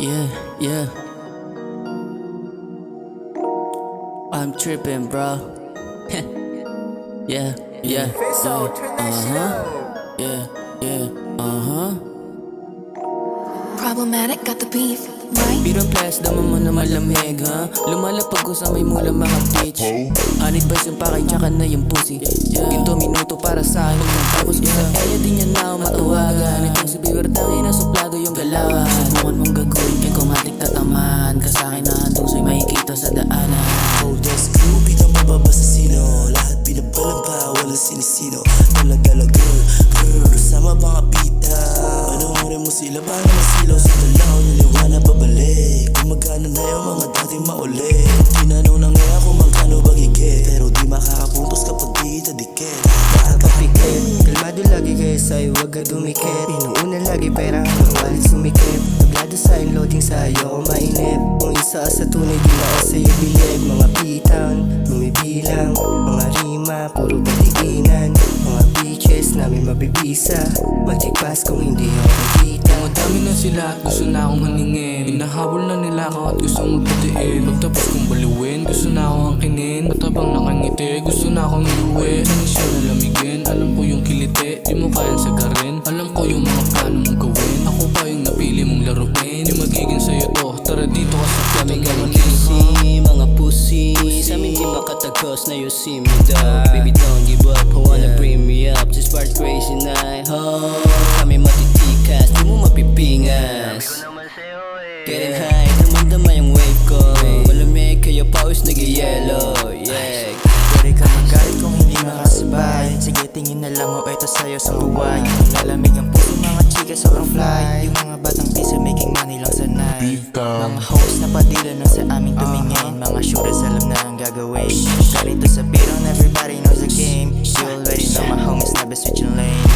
Yeah, yeah. I'm tripping, bro. Yeah, yeah, yeah, yeah, Problematic, got the beef, right? Birang flash, dama mo na malamig, ha? Lumalapag ko sa may mula mga bitch. Anit ba yung pakay, tsaka na yung pussy. Ginto minuto para sa akin, tapos kaya din yan na ako matawagan. Itong si Bibertangin na suplado yung galawan. Subukan mong gagawin, kaya kung atik tatamaan. Kasakin na handong sa'y makikita sa daanan. Oh, that's cool, di ka mababa sa sino. Lahat binabalaba, walang sinisino. Talaga girl, sama mga pita. Panoorin mo sila, para masilaw sa dalaw. Naliwanag babalik, gumagana na yung mga dating maulit. Tinanong na ngayon kung magkano bagigit, pero di makakapuntos kapag di itadikit. Nakakapikit, kalmado lagi kayo sa'yo, wag ka dumikit. Inuuna lagi pera hanggang walit sumikip. Tablado sa'yo, loading sa'yo ko mainip. Kung isa sa tunay, di na ako sa'yo bilib. Mga bitaon, bumibilang. Mga rima, puro baliginan. Mga beaches namin mabibisa. Magtikpas kung hindi ako nakita. Madami na sila at gusto na akong haningin. Hinahabol na nila ako at gusto magpatiin. Pagtapos kong baliwin, gusto na akong angkinin. At habang nakangiti, gusto na akong iuwi. Ano siya nalamigin, alam ko yung kiliti. Di mo kayang sagarin, alam ko yung mga plano mong gawin. Ako pa yung napili mong laruin. Yung magiging sa'yo to, tara dito ka sa plato naman Mga pussy, sa amin di makatagos na you see me dog. Baby don't give up, I wanna bring me up. This part crazy night, ho. Kami matitikas, di mo mapipingas. Getting high, damang-dama yung wave ko. Malamig kaya pawis nag-yellow, yeah. Pwede ka magalit kung hindi makasabay. Sige tingin na lang o eto sa'yo sa buhay. Lalamig ang puso mga chika sobrang fly. Yung mga batang pisa making money lang sanay. Mga host na padila na sa aming tumingin. Mga shooters alam na ang gagawin. Ganito sa birong everybody knows the game. You already know my homies never switching lane.